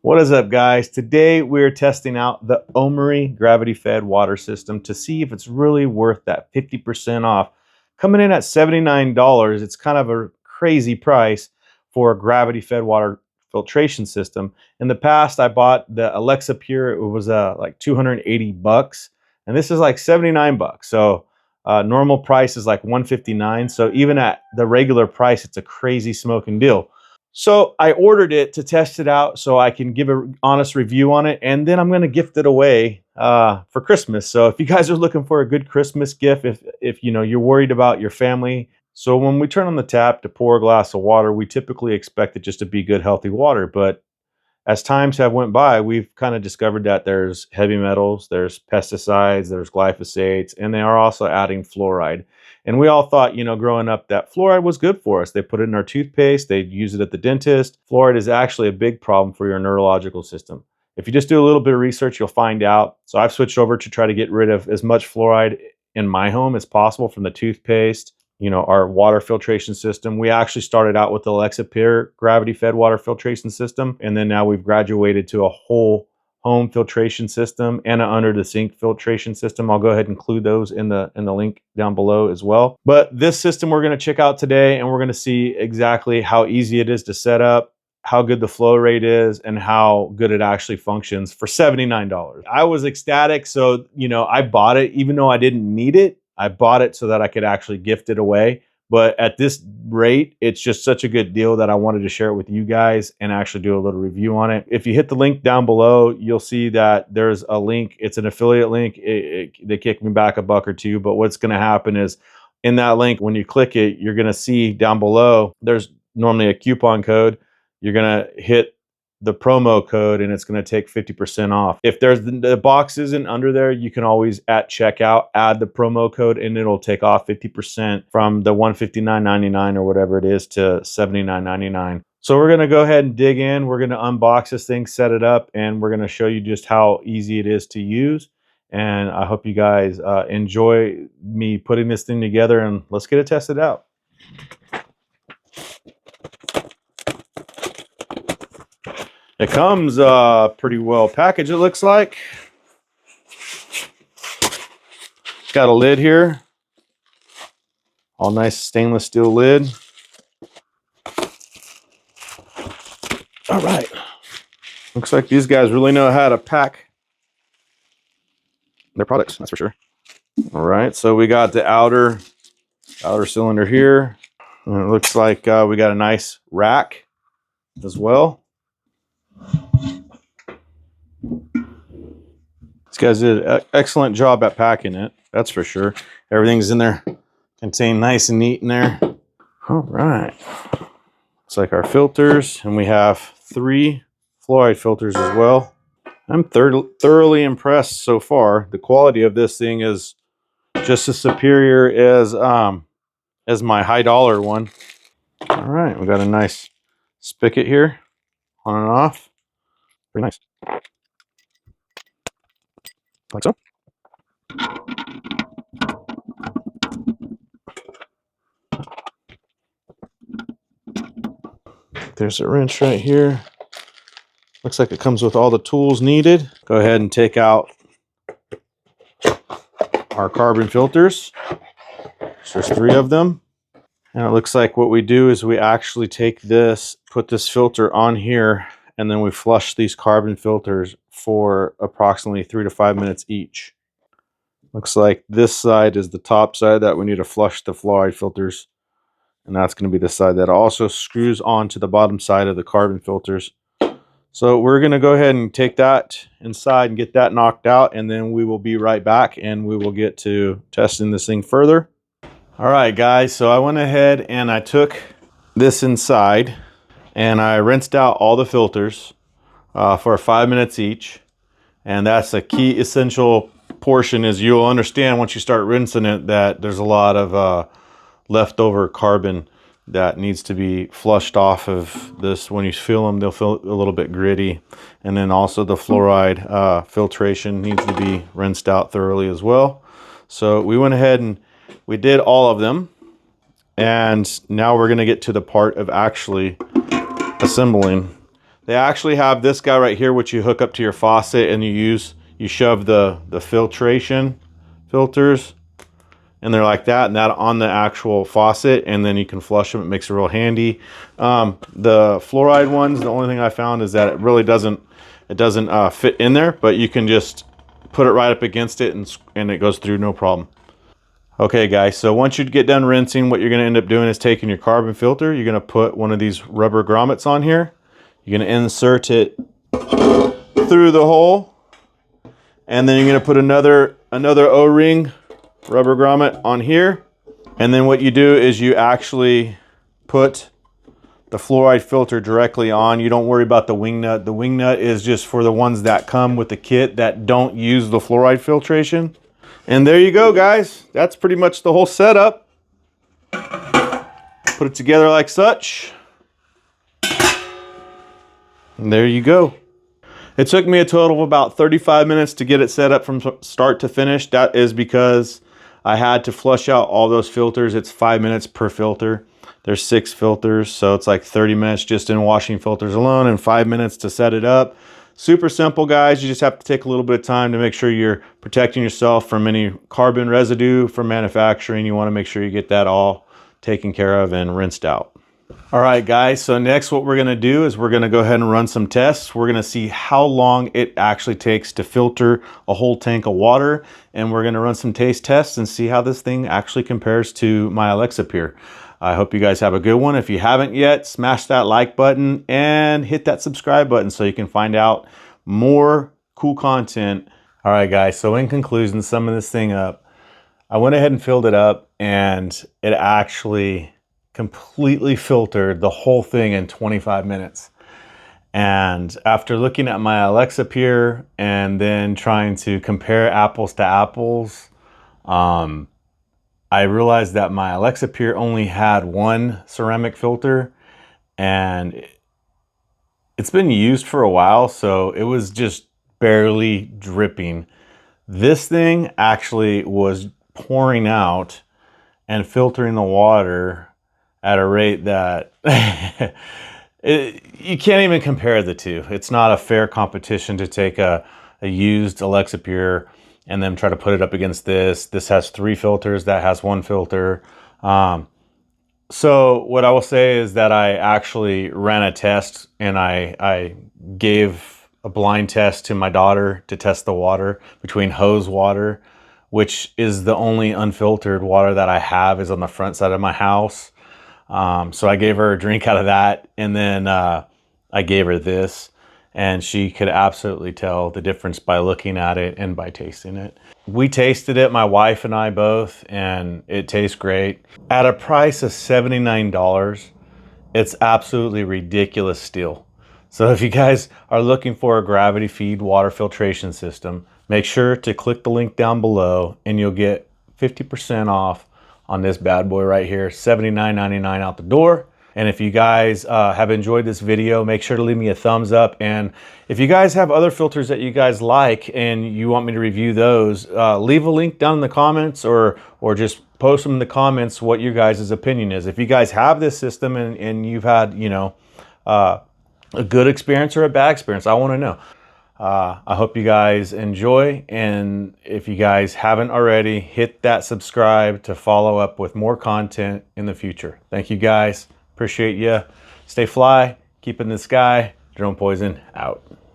What is up, guys? Today we're testing out the Oemiry gravity-fed water system to see if it's really worth that 50% off. Coming in at $79, it's kind of a crazy price for a gravity-fed water filtration system. In the past, I bought the Alexa Pure. It was like 280 bucks, and this is like 79 bucks. So normal price is like 159. So even at the regular price, it's a crazy smoking deal. So I ordered it to test it out so I can give an honest review on it, and then I'm going to gift it away for Christmas. So if you guys are looking for a good Christmas gift, if you know you're worried about your family, so when we turn on the tap to pour a glass of water, we typically expect it just to be good, healthy water. But as times have went by, we've kind of discovered that there's heavy metals, there's pesticides, there's glyphosates, and they are also adding fluoride. And we all thought, you know, growing up that fluoride was good for us. They put it in our toothpaste, they'd use it at the dentist. Fluoride is actually a big problem for your neurological system. If you just do a little bit of research, you'll find out. So I've switched over to try to get rid of as much fluoride in my home as possible from the toothpaste, you know, our water filtration system. We actually started out with the Alexa Pure gravity-fed water filtration system, and then now we've graduated to a whole home filtration system and an under-the-sink filtration system. I'll go ahead and include those in the link down below as well. But this system we're going to check out today, and we're going to see exactly how easy it is to set up, how good the flow rate is, and how good it actually functions for $79. I was ecstatic, so you know, I bought it even though I didn't need it. I bought it so that I could actually gift it away. But at this rate, it's just such a good deal that I wanted to share it with you guys and actually do a little review on it. If you hit the link down below, you'll see that there's a link. It's an affiliate link. They kicked me back $1 or $2. But what's going to happen is in that link, when you click it, you're going to see down below, there's normally a coupon code. You're going to hit the promo code and it's going to take 50% off. If there's the box isn't under there, you can always at checkout add the promo code and it'll take off 50% from the $159.99 or whatever it is to $79.99. So we're going to go ahead and dig in. We're going to unbox this thing, set it up, and we're going to show you just how easy it is to use. And I hope you guys enjoy me putting this thing together, and let's get it tested out. It comes pretty well packaged, it looks like. It's got a lid here. All nice stainless steel lid. All right. Looks like these guys really know how to pack their products, that's for sure. All right, so we got the outer cylinder here. And it looks like we got a nice rack as well. These guys did an excellent job at packing it, that's for sure. Everything's in there, contained nice and neat in there. All right. It's like our filters, and we have 3 fluoride filters as well. I'm thoroughly impressed so far. The quality of this thing is just as superior as my high dollar one. All right, we got a nice spigot here, on and off. Pretty nice. Like so. There's a wrench right here. Looks like it comes with all the tools needed. Go ahead and take out our carbon filters. So there's 3 of them. And it looks like what we do is we actually take this, put this filter on here, and then we flush these carbon filters for approximately 3 to 5 minutes each. Looks like this side is the top side that we need to flush the fluoride filters. And that's going to be the side that also screws onto the bottom side of the carbon filters. So we're going to go ahead and take that inside and get that knocked out, and then we will be right back and we will get to testing this thing further. All right, guys, so I went ahead and I took this inside and I rinsed out all the filters for 5 minutes each. And that's a key essential portion, is you'll understand once you start rinsing it that there's a lot of leftover carbon that needs to be flushed off of this. When you feel them, they'll feel a little bit gritty. And then also the fluoride filtration needs to be rinsed out thoroughly as well. So we went ahead and we did all of them. And now we're going to get to the part of actually assembling They actually have this guy right here, which you hook up to your faucet and you shove the filtration filters, and they're like that, and that on the actual faucet, and then you can flush them. It makes it real handy. The fluoride ones, the only thing I found is that it really doesn't fit in there, but you can just put it right up against it and it goes through no problem. Okay guys, so once you get done rinsing, what you're going to end up doing is taking your carbon filter. You're going to put one of these rubber grommets on here. You're going to insert it through the hole, and then you're going to put another O-ring rubber grommet on here. And then what you do is you actually put the fluoride filter directly on. You don't worry about the wing nut. The wing nut is just for the ones that come with the kit that don't use the fluoride filtration. And there you go, guys. That's pretty much the whole setup. Put it together like such. And there you go. It took me a total of about 35 minutes to get it set up from start to finish. That is because I had to flush out all those filters. It's 5 minutes per filter. There's 6 filters, so it's like 30 minutes just in washing filters alone and 5 minutes to set it up. Super simple, guys. You just have to take a little bit of time to make sure you're protecting yourself from any carbon residue from manufacturing. You want to make sure you get that all taken care of and rinsed out. All right, guys, so next what we're going to do is we're going to go ahead and run some tests. We're going to see how long it actually takes to filter a whole tank of water, and we're going to run some taste tests and see how this thing actually compares to my Alexa Pure. I hope you guys have a good one. If you haven't yet, smash that like button and hit that subscribe button so you can find out more cool content. All right, guys, so in conclusion, summing this thing up, I went ahead and filled it up, and it actually completely filtered the whole thing in 25 minutes. And after looking at my Alexa Pure and then trying to compare apples to apples, I realized that my Alexa Pure only had one ceramic filter, and it's been used for a while, so it was just barely dripping. This thing actually was pouring out and filtering the water at a rate that you can't even compare the two. It's not a fair competition to take a used Alexa Pure and then try to put it up against this. This has 3 filters, that has 1 filter. So what I will say is that I actually ran a test, and I gave a blind test to my daughter to test the water between hose water, which is the only unfiltered water that I have is on the front side of my house. So I gave her a drink out of that, and then I gave her this, and she could absolutely tell the difference by looking at it and by tasting it. We tasted it, my wife and I both, and it tastes great. At a price of $79, it's absolutely ridiculous steal. So if you guys are looking for a gravity feed water filtration system, make sure to click the link down below and you'll get 50% off on this bad boy right here, $79.99 out the door. And if you guys have enjoyed this video, make sure to leave me a thumbs up. And if you guys have other filters that you guys like and you want me to review those, leave a link down in the comments or just post them in the comments what your guys' opinion is. If you guys have this system and you've had, you know, a good experience or a bad experience, I want to know. I hope you guys enjoy, and if you guys haven't already, hit that subscribe to follow up with more content in the future. Thank you guys. Appreciate you. Stay fly, keep in the sky. Drone Poison out.